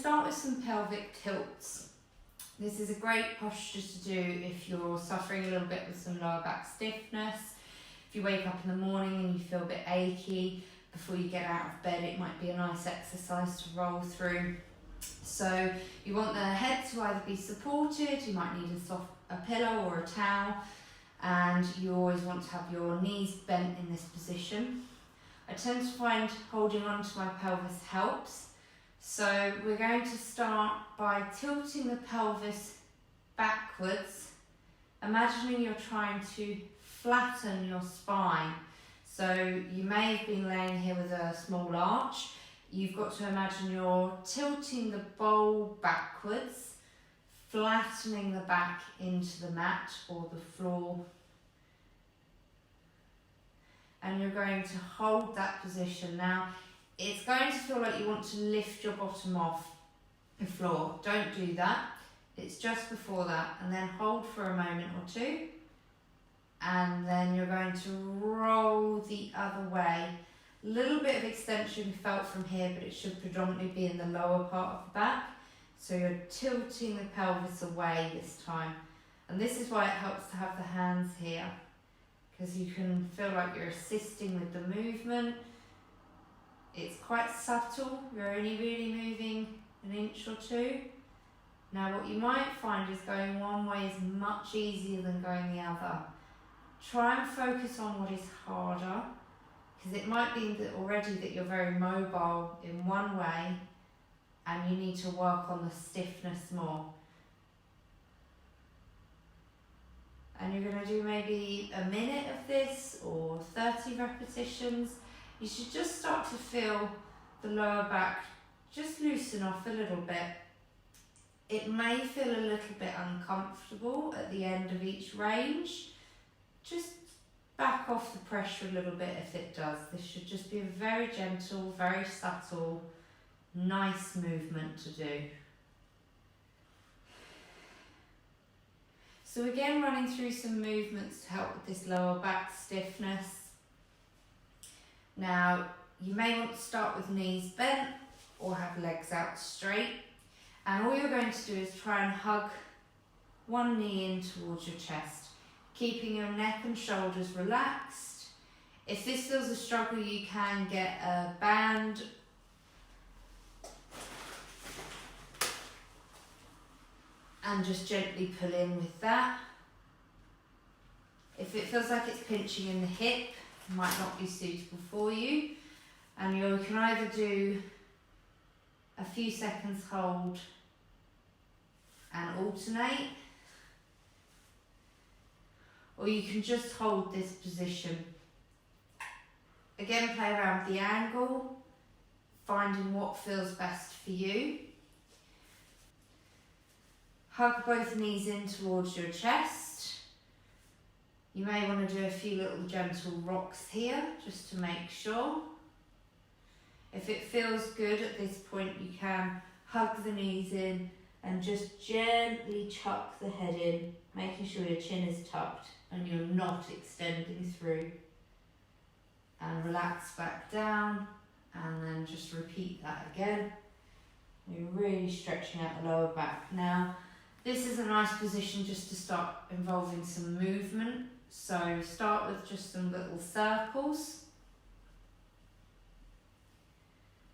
start with some pelvic tilts. This is a great posture to do if you're suffering a little bit with some lower back stiffness. If you wake up in the morning and you feel a bit achy before you get out of bed, it might be a nice exercise to roll through. So you want the head to either be supported, you might need a pillow or a towel, and you always want to have your knees bent in this position. I tend to find holding onto my pelvis helps. So we're going to start by tilting the pelvis backwards, imagining you're trying to flatten your spine. So you may have been laying here with a small arch. You've got to imagine you're tilting the bowl backwards, flattening the back into the mat or the floor. And you're going to hold that position. Now, it's going to feel like you want to lift your bottom off the floor. Don't do that. It's just before that. And then hold for a moment or two. And then you're going to roll the other way. A little bit of extension felt from here, but it should predominantly be in the lower part of the back. So you're tilting the pelvis away this time. And this is why it helps to have the hands here, because you can feel like you're assisting with the movement. It's quite subtle, you're only really moving an inch or two. Now what you might find is going one way is much easier than going the other. Try and focus on what is harder, because it might be that already that you're very mobile in one way and you need to work on the stiffness more. And you're going to do maybe a minute of this or 30 repetitions. You should just start to feel the lower back just loosen off a little bit. It may feel a little bit uncomfortable at the end of each range. Just back off the pressure a little bit if it does. This should just be a very gentle, very subtle, nice movement to do. So again, running through some movements to help with this lower back stiffness. Now, you may want to start with knees bent or have legs out straight. And all you're going to do is try and hug one knee in towards your chest, keeping your neck and shoulders relaxed. If this feels a struggle, you can get a band and just gently pull in with that. If it feels like it's pinching in the hip, it might not be suitable for you. And you can either do a few seconds hold and alternate, or you can just hold this position. Again, play around with the angle, finding what feels best for you. Hug both knees in towards your chest. You may want to do a few little gentle rocks here, just to make sure. If it feels good at this point, you can hug the knees in and just gently chuck the head in, making sure your chin is tucked and you're not extending through. And relax back down, and then just repeat that again. You're really stretching out the lower back. Now, this is a nice position just to start involving some movement. So start with just some little circles,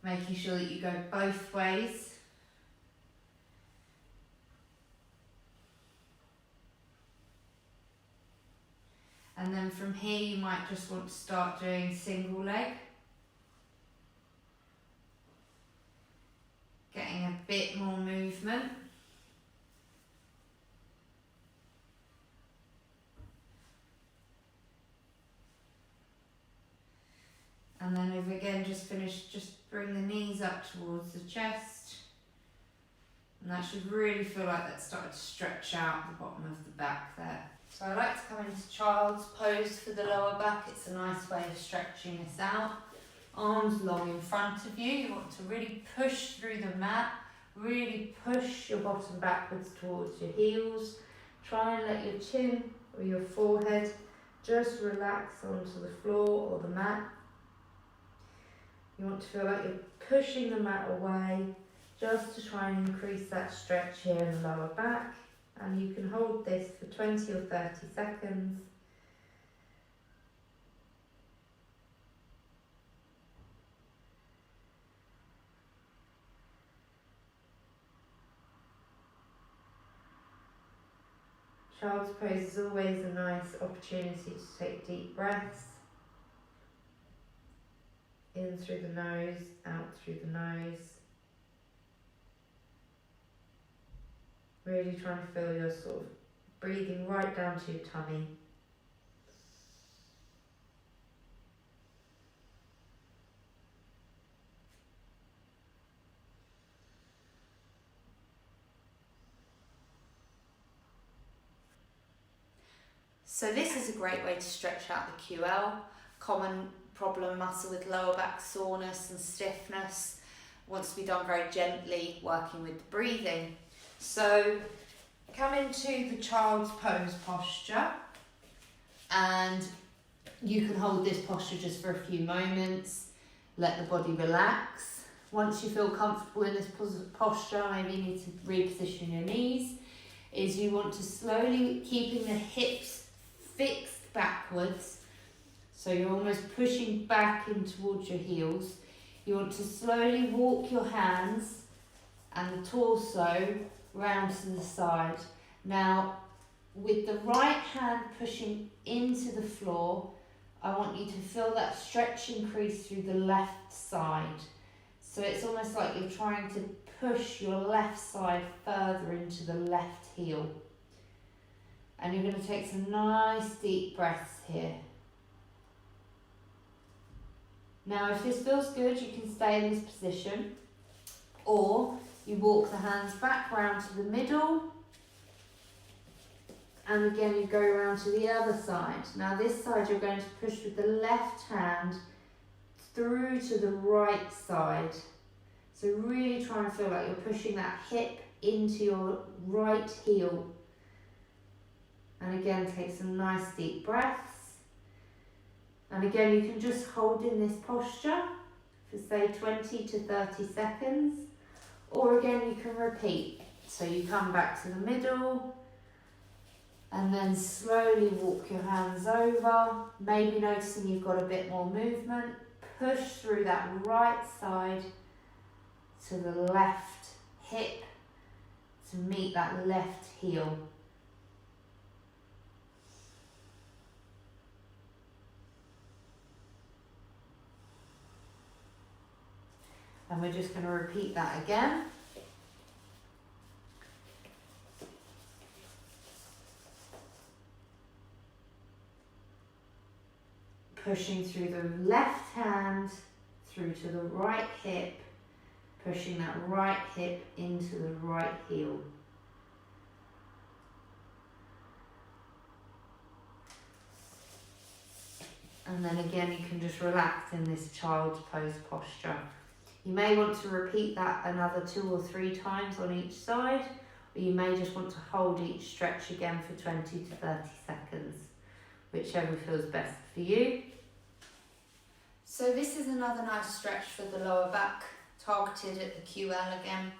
making sure that you go both ways. And then from here you might just want to start doing single leg. Getting a bit more movement. And then if again just finish, just bring the knees up towards the chest. And that should really feel like that's started to stretch out the bottom of the back there. So I like to come into child's pose for the lower back. It's a nice way of stretching this out. Arms long in front of you. You want to really push through the mat. Really push your bottom backwards towards your heels. Try and let your chin or your forehead just relax onto the floor or the mat. You want to feel like you're pushing the mat away, just to try and increase that stretch here in the lower back. And you can hold this for 20 or 30 seconds. Child's pose is always a nice opportunity to take deep breaths. In through the nose, out through the nose. Really trying to feel your sort of breathing right down to your tummy. So this is a great way to stretch out the QL, common problem muscle with lower back soreness and stiffness. Wants to be done very gently, working with the breathing. So come into the child's pose posture, and you can hold this posture just for a few moments, let the body relax. Once you feel comfortable in this posture, maybe you need to reposition your knees, is you want to slowly, keeping the hips fixed backwards, so you're almost pushing back in towards your heels. You want to slowly walk your hands and the torso round to the side. Now, with the right hand pushing into the floor, I want you to feel that stretch increase through the left side. So it's almost like you're trying to push your left side further into the left heel. And you're going to take some nice deep breaths here. Now, if this feels good, you can stay in this position, or you walk the hands back round to the middle, and again you go around to the other side. Now this side you're going to push with the left hand through to the right side. So really try and feel like you're pushing that hip into your right heel. And again, take some nice deep breaths. And again, you can just hold in this posture for say 20 to 30 seconds. Or again, you can repeat. So you come back to the middle and then slowly walk your hands over. Maybe noticing you've got a bit more movement. Push through that right side to the left hip to meet that left heel. And we're just going to repeat that again. Pushing through the left hand, through to the right hip, pushing that right hip into the right heel. And then again, you can just relax in this child's pose posture. You may want to repeat that another 2 or 3 times on each side, or you may just want to hold each stretch again for 20 to 30 seconds, whichever feels best for you. So this is another nice stretch for the lower back, targeted at the QL again.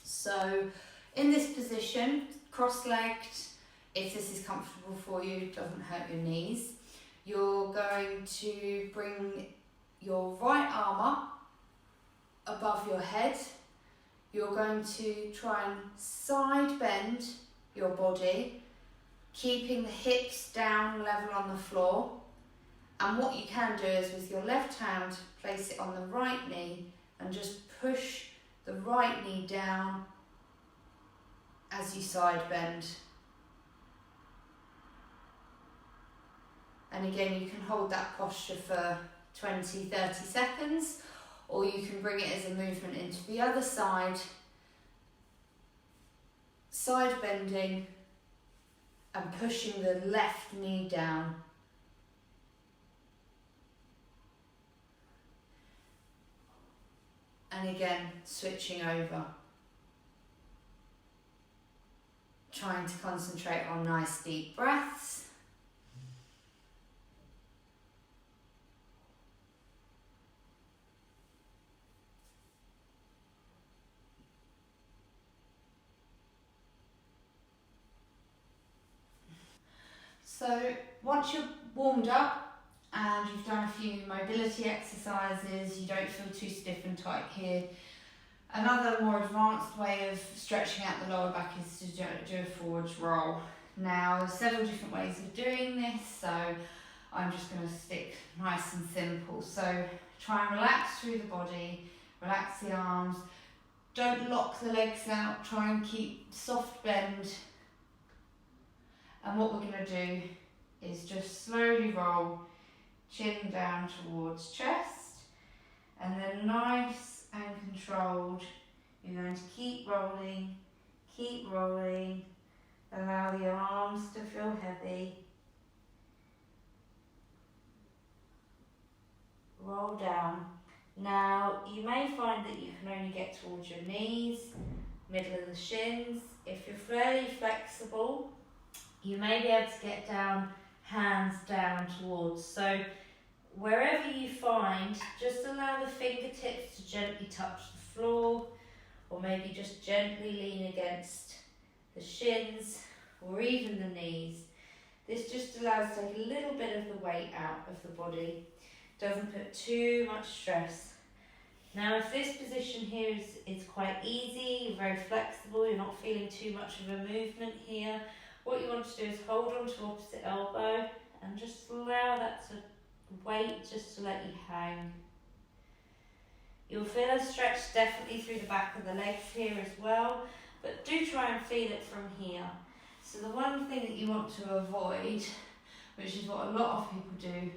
So in this position, cross-legged, if this is comfortable for you, doesn't hurt your knees, you're going to bring your right arm up above your head. You're going to try and side bend your body, keeping the hips down level on the floor. And what you can do is with your left hand, place it on the right knee and just push the right knee down as you side bend. And again, you can hold that posture for 20, 30 seconds, or you can bring it as a movement into the other side, side bending and pushing the left knee down. And again, switching over. Trying to concentrate on nice deep breaths. So once you're warmed up and you've done a few mobility exercises, you don't feel too stiff and tight here. Another more advanced way of stretching out the lower back is to do a forwards roll. Now, there's several different ways of doing this, so I'm just going to stick nice and simple. So try and relax through the body, relax the arms, don't lock the legs out, try and keep soft bend. And what we're going to do is just slowly roll, chin down towards chest, and then nice and controlled, you're going to keep rolling, allow the arms to feel heavy, roll down. Now you may find that you can only get towards your knees, middle of the shins. If you're fairly flexible, you may be able to get down, hands down towards. So wherever you find, just allow the fingertips to gently touch the floor, or maybe just gently lean against the shins or even the knees. This just allows to take a little bit of the weight out of the body, doesn't put too much stress. Now if this position here is quite easy, you're very flexible, you're not feeling too much of a movement here, what you want to do is hold on to opposite elbow and just allow that to wait, just to let you hang. You'll feel a stretch definitely through the back of the legs here as well, but do try and feel it from here. So the one thing that you want to avoid, which is what a lot of people do,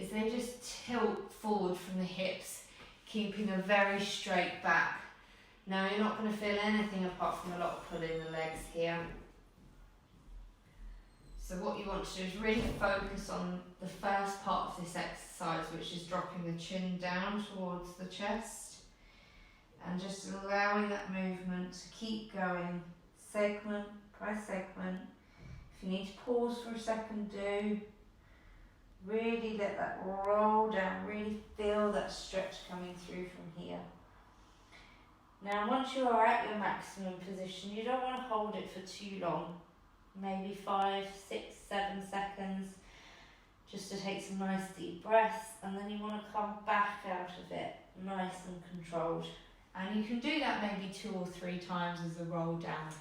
is they just tilt forward from the hips, keeping a very straight back. Now you're not going to feel anything apart from a lot of pull in the legs here. So what you want to do is really focus on the first part of this exercise, which is dropping the chin down towards the chest and just allowing that movement to keep going, segment by segment. If you need to pause for a second, do. Really let that roll down, really feel that stretch coming through from here. Now once you are at your maximum position, you don't want to hold it for too long. Maybe 5, 6, 7 seconds, just to take some nice deep breaths, and then you want to come back out of it, nice and controlled. And you can do that maybe 2 or 3 times as a roll down.